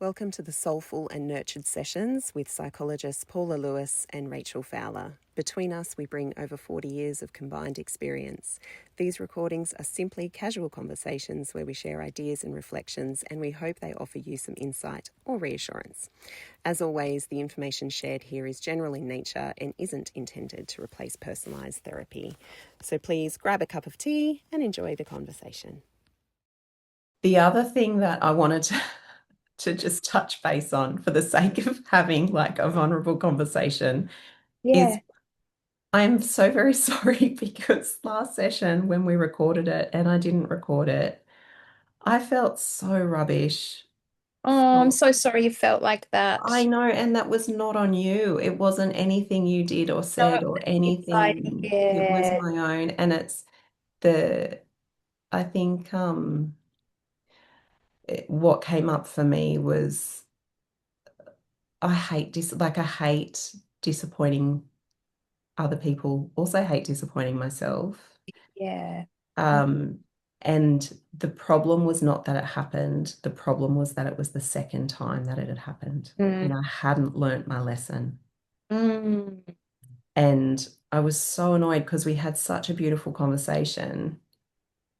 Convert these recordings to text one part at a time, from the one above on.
Welcome to the Soulful and Nurtured sessions with psychologists Paula and Rachael Fowler. Between us, we bring over 40 years of combined experience. These recordings are simply casual conversations where we share ideas and reflections, and we hope they offer you some insight or reassurance. As always, the information shared here is general in nature and isn't intended to replace personalised therapy. So please grab a cup of tea and enjoy the conversation. The other thing that I wanted to just touch base on for the sake of having like a vulnerable conversation is Yeah. I'm so very sorry because last session when we recorded it and I didn't record it, I felt so rubbish. Oh, I'm so sorry you felt like I that. know, and that was not on you. It wasn't anything you did or No, said or anxiety. anything. It was Yeah. my own. And it's the, I think what came up for me was I hate disappointing other people, also hate disappointing myself. Yeah. Um, and the problem was not that it happened. The problem was that it was the second time that it had happened. Mm. And I hadn't learnt my lesson. Mm. And I was so annoyed because we had such a beautiful conversation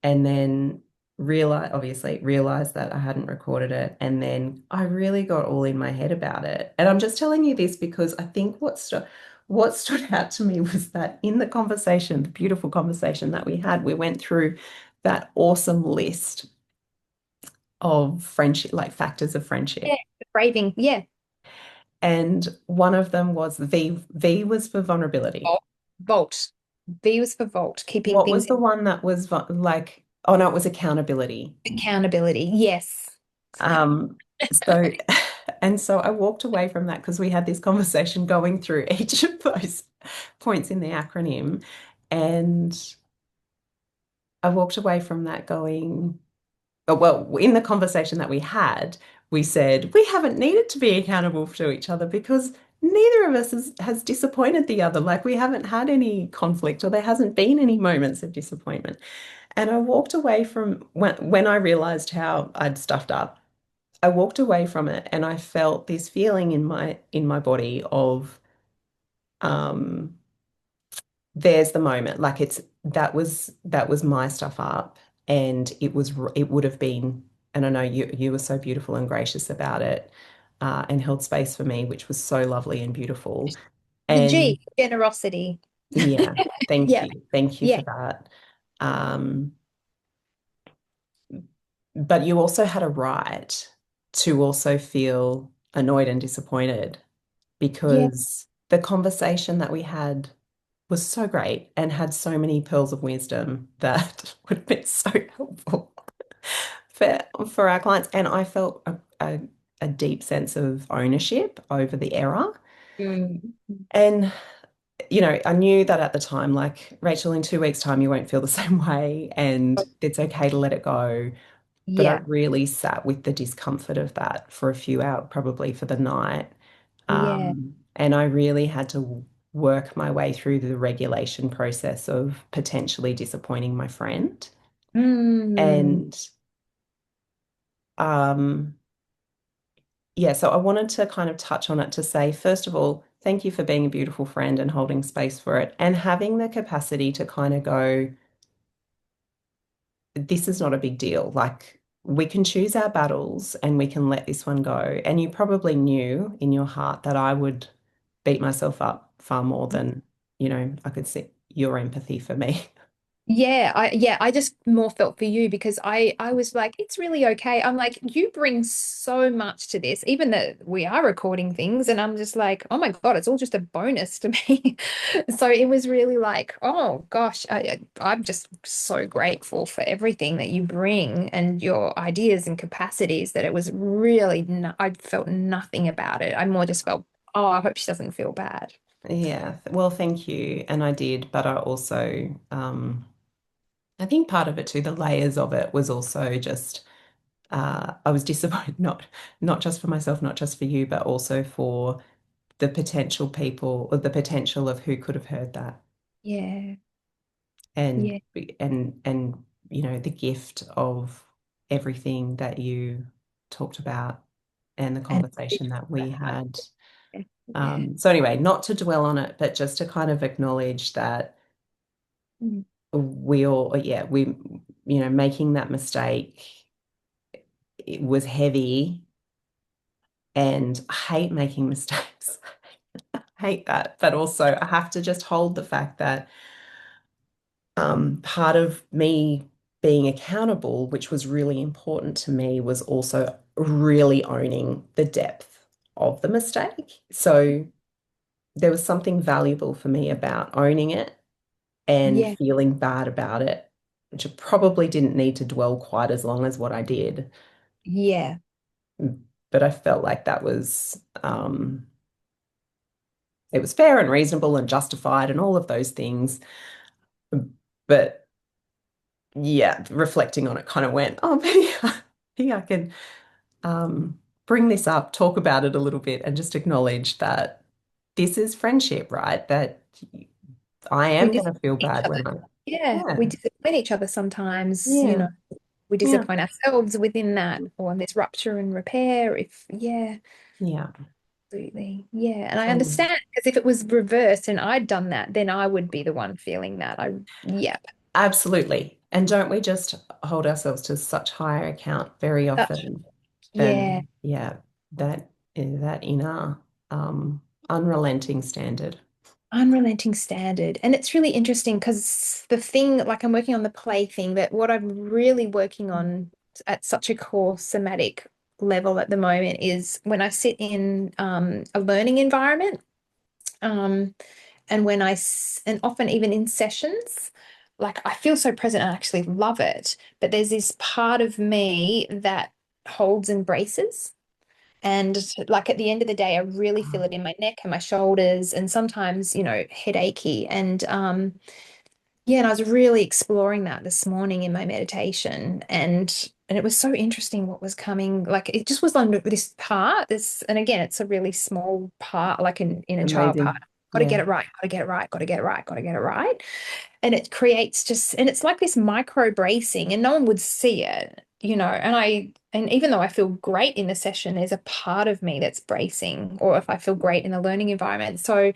and then realized that I hadn't recorded it. And then I really got all in my head about it. And I'm just telling you this because I think what stood out to me was that in the conversation, the beautiful conversation that we had, we went through that awesome list of friendship, like factors of Yeah. friendship. The craving. Yeah. And one of them was V. V was for vulnerability. Vault. Vault. V was for vault, keeping What things was the in one that was like, oh no, it was accountability. accountability. Yes. Um, so, and so I walked away from that because we had this conversation going through each of those points in the acronym. And I walked away from that going, oh, well, in the conversation that we had, we said we haven't needed to be accountable to each other because neither of us has disappointed the other. Like we haven't had any conflict or there hasn't been any moments of disappointment. And I walked away from when I realized how I'd stuffed up. I walked away from it and I felt this feeling in my body of um there's the moment. Like that was my stuff up and it would have been, and I know you were so beautiful and gracious about it, and held space for me, which was so lovely and beautiful. The And G, generosity. yeah, thank Yeah. you. Thank you Yeah. for that. Um, but you also had a right to also feel annoyed and disappointed Yeah. because the conversation that we had was so great and had so many pearls of wisdom that would have been so helpful for for our clients. And I felt a deep sense of ownership over the error. Mm. And I knew that at the time, like Rachel, in 2 weeks' time, you won't feel the same way, and it's okay to let it go. But I Yeah. really sat with the discomfort of that for a few hours, probably for the night. Yeah. And I really had to work my way through the regulation process of potentially disappointing my friend. Mm. And um, yeah, so I wanted to kind of touch on it to say, first of all, thank you for being a beautiful friend and holding space for it and having the capacity to kind of go, this is not a big deal. Like we can choose our battles and we can let this one go. And you probably knew in your heart that I would beat myself up far more than, I could see your empathy for me. I just more felt for you because I was like, it's really okay. I'm like, you bring so much to this, even that we are recording things, and I'm just like, oh my God, it's all just a bonus to me. So it was really like, oh gosh, I'm just so grateful for everything that you bring and your ideas and capacities that it was really no, I felt nothing about it. I more just felt, oh, I hope she doesn't feel bad. Yeah, well, thank you. And I did, but I also, I think part of it too, the layers of it was also just I was disappointed, not just for myself, not just for you, but also for the potential people or the potential of who could have heard that. Yeah. And Yeah. the gift of everything that you talked about and the And conversation that we had. yeah. So anyway, not to dwell on it, but just to kind of acknowledge that Mm. we all, yeah, making that mistake, it was heavy, and I hate making mistakes. I hate that. But also I have to just hold the fact that part of me being accountable, which was really important to me, was also really owning the depth of the mistake. So there was something valuable for me about owning it and Yeah. feeling bad about it, which I probably didn't need to dwell quite as long as what I did. Yeah. But I felt like that was it was fair and reasonable and justified and all of those things. But yeah, reflecting on it kind of went, oh, maybe I can bring this up, talk about it a little bit, and just acknowledge that this is friendship, right? That I We am going to disappoint feel each bad other. when I, Yeah. yeah, We disappoint each other sometimes, yeah, we yeah, disappoint ourselves within that, or there's rupture and repair. If, yeah, yeah. absolutely. Yeah. And I And understand because if it was reversed and I'd done that, then I would be the one feeling that. Yeah. absolutely. And don't we just hold ourselves to such higher account very Such, often yeah. than, yeah, that inner unrelenting standard. Unrelenting standard. And it's really interesting because the thing, like I'm working on the play thing, but what I'm really working on at such a core somatic level at the moment is when I sit in a learning environment, um, and and often even in sessions, like I feel so present and I actually love it. But there's this part of me that holds and braces. And like at the end of the day, I really feel it in my neck and my shoulders and sometimes, headachy. And yeah, and I was really exploring that this morning in my meditation. And it was so interesting what was coming. Like it just was on this part, and again, it's a really small part, like in inner child part. Amazing. Got to Yeah. get it right, got to get it right, got to get it right, got to get it right. And it creates and it's like this micro bracing, and no one would see it, and even though I feel great in the session, there's a part of me that's bracing, or if I feel great in the learning environment. So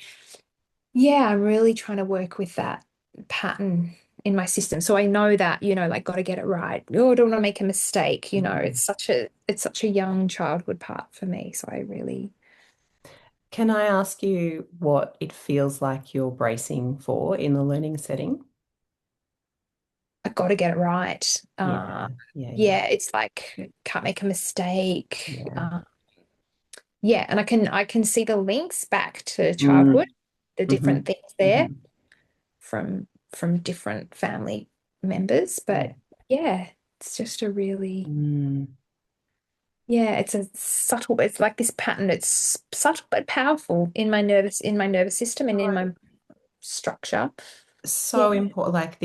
yeah, I'm really trying to work with that pattern in my system. So I know that, like got to get it right. Oh, I don't want to make a mistake. It's such a young childhood part for me. So I really Can I ask you what it feels like you're bracing for in the learning setting? I got to get it right. Yeah, yeah, yeah, Yeah, it's like can't make a mistake. yeah. Yeah, and I can see the links back to childhood, Mm, the hmm different things there hmm from different family members. Yeah. But yeah, it's just a really Mm. yeah, it's a subtle, it's like this pattern. It's subtle but powerful in my nervous system and in my structure. So Yeah, important, like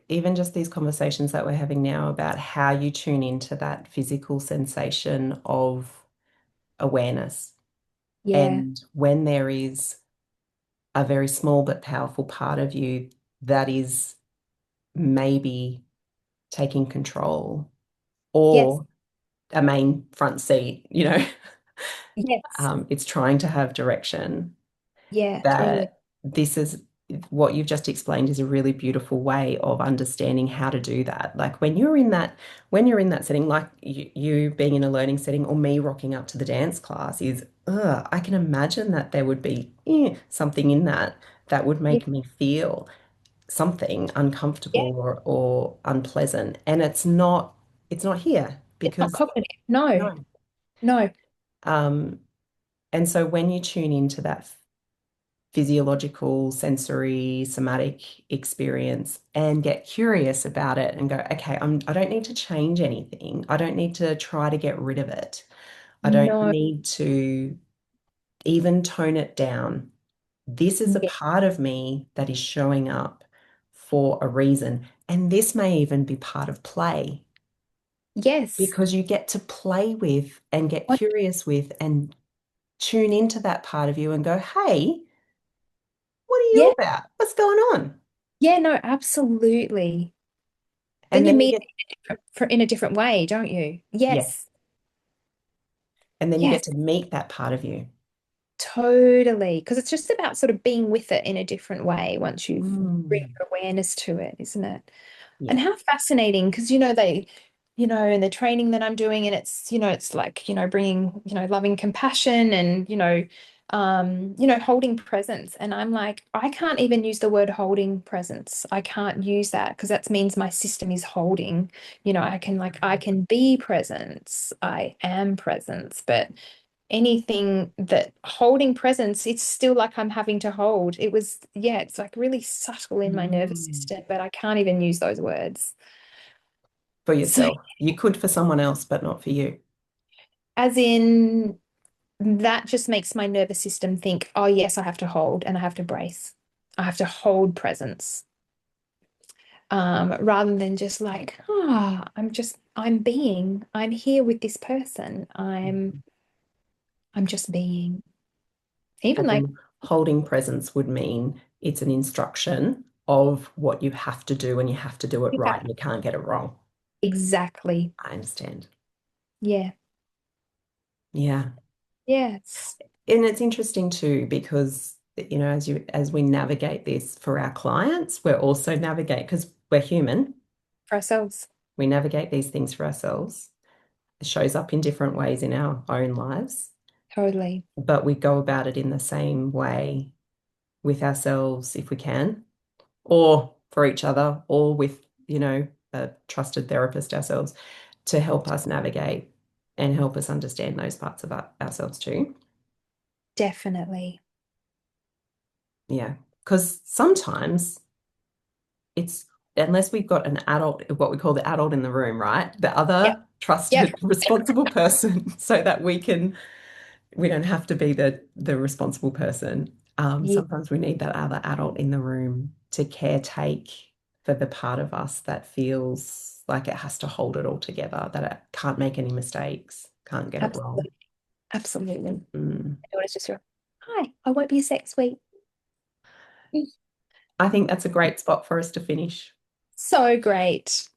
even just these conversations that we're having now about how you tune into that physical sensation of awareness. yeah, And when there is a very small but powerful part of you that is maybe taking control yes, or a main front seat, yes, it's trying to have direction. yeah, totally. That this is what you've just explained is a really beautiful way of understanding how to do that. Like when you're in that setting, like you being in a learning setting or me rocking up to the dance class is, I can imagine that there would be something in that would Yeah, make me feel something yeah, uncomfortable or unpleasant. And it's not here it's not because cognitive. No, no. no, Um, and so when you tune into that physiological, sensory, somatic experience and get curious about it and go, okay, I don't need to change anything. I don't need to try to get rid of it. I don't no, need to even tone it down. This is a yeah, part of me that is showing up for a reason. And this may even be part of play yes, because you get to play with and get curious with and tune into that part of you and go, hey, what are yeah, you about? What's going on? yeah, no, absolutely. Then And you then you meet get, it in a different way, don't you? yeah, Yes. And then you Yes, get to meet that part of you. totally. Because it's just about sort of being with it in a different way once you've bring Mm, awareness to it, isn't it? And yeah. how fascinating, because in the training that I'm doing, and it's like, bringing, loving compassion and, holding presence. And I'm like, I can't even use the word holding presence. I can't use that because that means my system is holding. I can be presence. I am presence, but anything that holding presence, it's still like I'm having to hold. It's like really subtle in my nervous Mm. system, but I can't even use those words. For So, yourself. You could for someone else, but not for you. as in, that just makes my nervous system think, oh, yes, I have to hold and I have to brace. I have to hold presence. Rather than just like, I'm here with this person. I'm just being. Even As like, in, holding presence would mean it's an instruction of what you have to do and you have to do it right yeah, and you can't get it wrong. exactly. I understand. Yeah. Yeah. Yes. And it's interesting too, because as we navigate this for our clients, we're also navigate because we're human. For ourselves. We navigate these things for ourselves. It shows up in different ways in our own lives, Totally. but we go about it in the same way with ourselves if we can, or for each other, or with, a trusted therapist ourselves to help us navigate and help us understand those parts about ourselves too. Definitely. Yeah. Because sometimes it's, unless we've got an adult, what we call the adult in the room, right? The Yep. other Yep. trusted, responsible person, so that we don't have to be the responsible person. Yeah, Sometimes we need that other adult in the room to caretake for the part of us that feels like it has to hold it all together, that it can't make any mistakes, can't get it wrong. absolutely. Absolutely. Mm. I want to just go, hi, I won't be a sex sweet. I think that's a great spot for us to finish. So great.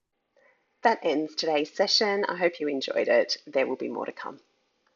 That ends today's session. I hope you enjoyed it. There will be more to come.